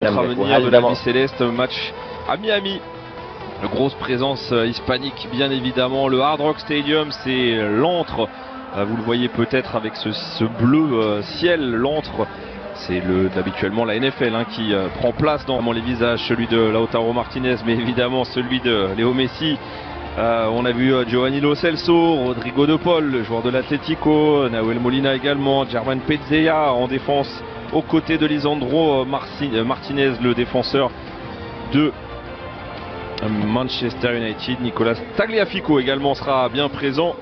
À venir de l'Albi Céleste, match à Miami. Une grosse présence hispanique bien évidemment. Le Hard Rock Stadium, c'est l'antre. Vous le voyez peut-être avec ce bleu ciel, l'antre. C'est habituellement la NFL qui prend place dans les visages, celui de Lautaro Martinez, mais évidemment celui de Léo Messi. On a vu Giovanni Lo Celso, Rodrigo De Paul, le joueur de l'Atlético, Nahuel Molina également, Germán Pezzella en défense aux côtés de Lisandro Martinez, le défenseur de Manchester United. Nicolas Tagliafico également sera bien présent.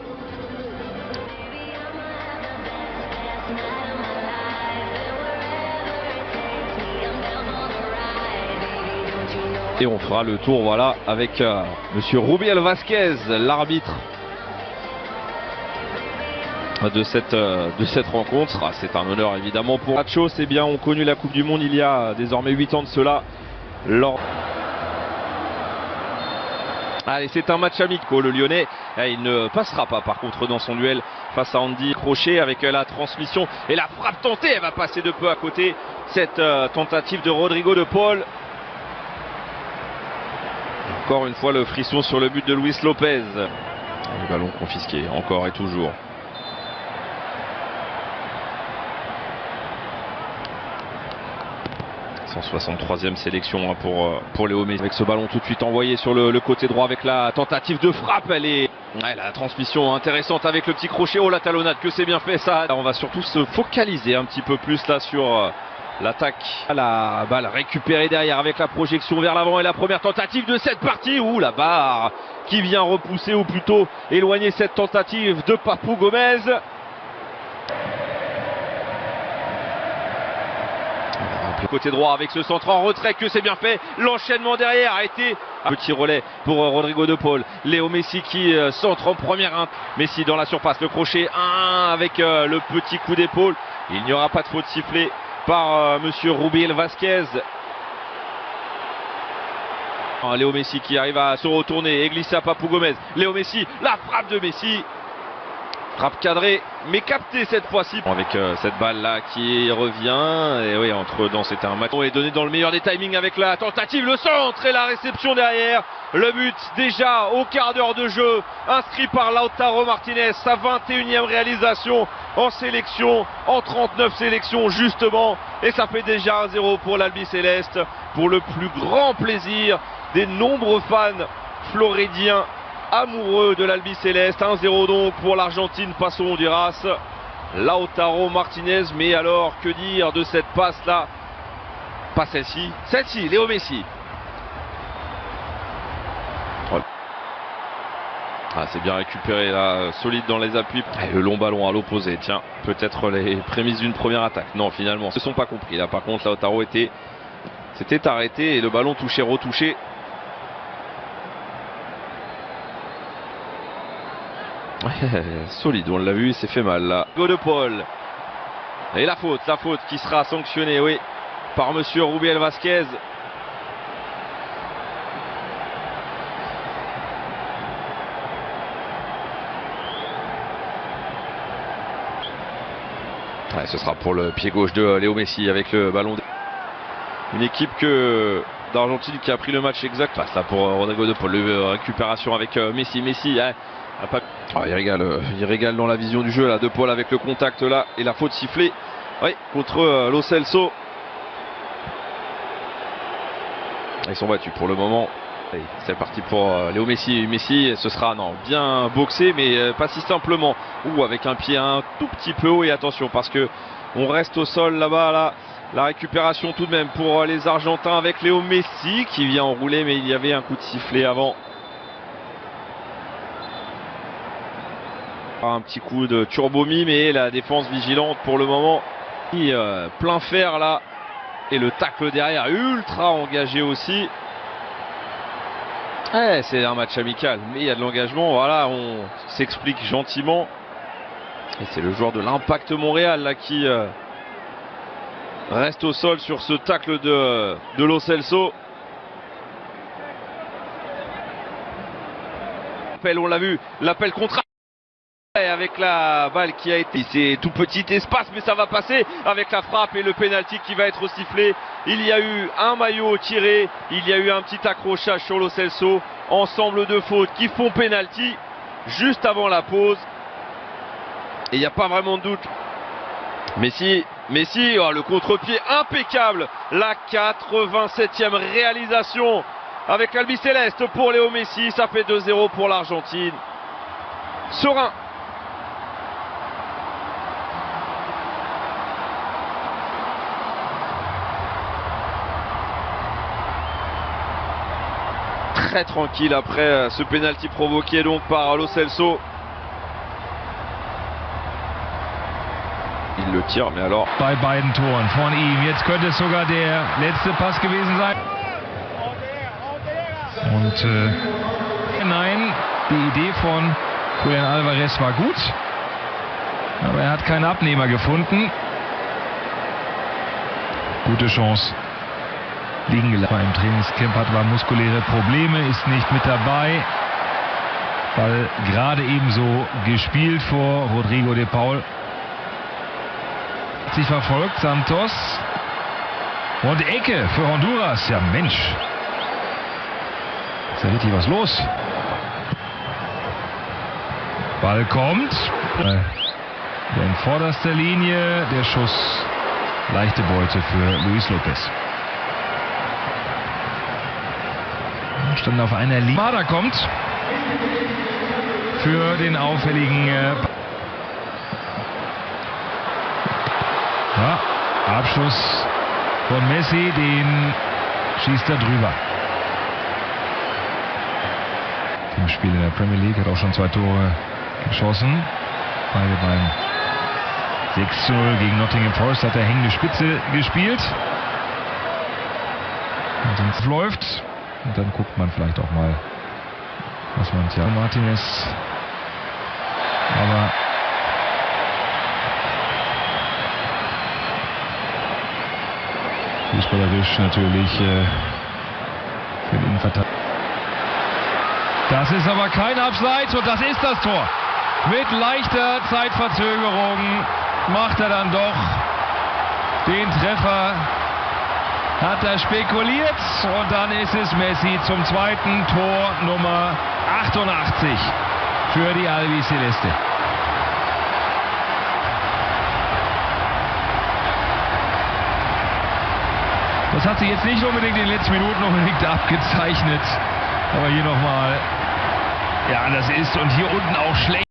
Et on fera le tour, voilà, avec monsieur Rubiel Vázquez, l'arbitre de cette rencontre. C'est un honneur évidemment pour Nacho. C'est bien, on connu la Coupe du Monde il y a désormais 8 ans de cela. Allez, c'est un match amical. Le Lyonnais, il ne passera pas par contre dans son duel face à Andy Crochet avec la transmission et la frappe tentée. Elle va passer de peu à côté. Cette tentative de Rodrigo De Paul. Encore une fois le frisson sur le but de Luis Lopez. Le ballon confisqué encore et toujours. « 163e sélection pour Léo Messi. Avec ce ballon tout de suite envoyé sur le côté droit avec la tentative de frappe. La transmission intéressante avec le petit crochet. Oh, la talonnade, que c'est bien fait ça. On va surtout se focaliser un petit peu plus là sur l'attaque. La balle récupérée derrière avec la projection vers l'avant et la première tentative de cette partie. Ouh, la barre qui vient repousser ou plutôt éloigner cette tentative de Papou Gomez. Côté droit avec ce centre en retrait, que c'est bien fait. L'enchaînement derrière a été petit relais pour Rodrigo De Paul. Léo Messi qui centre en première. Messi dans la surface, le crochet 1 avec le petit coup d'épaule. Il n'y aura pas de faute sifflée par monsieur Rubiel Vázquez. Léo Messi qui arrive à se retourner et glisser à Papou Gomez. Léo Messi, la frappe de Messi. Frappe cadrée, mais captée cette fois-ci. Avec cette balle là qui revient. Et oui, entre dans c'était un match. On est donné dans le meilleur des timings avec la tentative, le centre et la réception derrière. Le but déjà au quart d'heure de jeu. Inscrit par Lautaro Martinez. Sa 21e réalisation en sélection. En 39 sélections justement. Et ça fait déjà 1-0 pour l'Albi Céleste. Pour le plus grand plaisir des nombreux fans floridiens amoureux de l'Albi Céleste. 1-0 donc pour l'Argentine face au Honduras. Lautaro Martinez, mais alors que dire de cette passe là? Pas celle-ci, celle-ci, Léo Messi. C'est bien récupéré là, solide dans les appuis. Et le long ballon à l'opposé, tiens, peut-être les prémices d'une première attaque. Non, finalement, ils ne se sont pas compris là. Par contre, Lautaro s'était arrêté et le ballon touché, retouché. Solide, on l'a vu, il s'est fait mal là. Go de Paul. Et la faute qui sera sanctionnée, oui, par monsieur Rubiel Vázquez. Ce sera pour le pied gauche de Léo Messi avec le ballon. Une équipe d'Argentine qui a pris le match exact. Passe là pour Rodrigo De Paul, récupération avec Messi. Il régale dans la vision du jeu là, De Paul avec le contact là et la faute sifflée, oui, contre Lo Celso. Ils sont battus pour le moment. C'est parti pour Léo Messi. Messi, ce sera bien boxé, mais pas si simplement. Ou avec un pied un tout petit peu haut. Et attention parce que on reste au sol là-bas là. La récupération tout de même pour les Argentins avec Léo Messi qui vient enrouler, mais il y avait un coup de sifflet avant. Un petit coup de turbomi, mais la défense vigilante pour le moment. Plein fer là. Et le tacle derrière ultra engagé aussi. C'est un match amical, mais il y a de l'engagement. Voilà, on s'explique gentiment. Et c'est le joueur de l'Impact Montréal là qui reste au sol sur ce tacle de Lo Celso. On l'a vu, l'appel contre avec la balle qui a été... C'est tout petit espace, mais ça va passer avec la frappe et le pénalty qui va être sifflé. Il y a eu un maillot tiré, il y a eu un petit accrochage sur Lo Celso. Ensemble de fautes qui font pénalty juste avant la pause. Et il n'y a pas vraiment de doute. Messi, oh, le contre-pied impeccable. La 87e réalisation avec l'Albi Céleste pour Léo Messi. Ça fait 2-0 pour l'Argentine. Serein. Très tranquille après ce pénalty provoqué donc par Lo Celso. Il le tire, mais alors... Bei beiden Toren von ihm. Jetzt könnte es sogar der letzte Pass gewesen sein. Und nein, die Idee von Julian Alvarez war gut. Aber er hat keinen Abnehmer gefunden. Gute Chance. Liegen gelassen. Im Trainingscamp hat er muskuläre Probleme, ist nicht mit dabei. Weil gerade ebenso gespielt vor Rodrigo de Paul. Sich verfolgt, Santos. Und Ecke für Honduras. Ja Mensch. Ist ja richtig was los. Ball kommt. In vorderster Linie. Der Schuss. Leichte Beute für Luis Lopez. Stand auf einer Linie. Mada kommt. Für den auffälligen... Ja, Abschluss von Messi, den schießt er drüber. Im Spiel in der Premier League hat auch schon 2 Tore geschossen. Beide beim 6:0 gegen Nottingham Forest hat er hängende Spitze gespielt. Und sonst läuft. Und dann guckt man vielleicht auch mal, was man Thiago Martinez. Aber fußballerisch natürlich für den Innenverteidiger. Das ist aber kein Abseits und das ist das Tor. Mit leichter Zeitverzögerung macht er dann doch den Treffer. Hat er spekuliert und dann ist es Messi zum zweiten Tor Nummer 88 für die Albi Celeste. Das hat sich jetzt nicht unbedingt in den letzten Minuten unbedingt abgezeichnet. Aber hier nochmal. Ja, das ist und hier unten auch schlecht.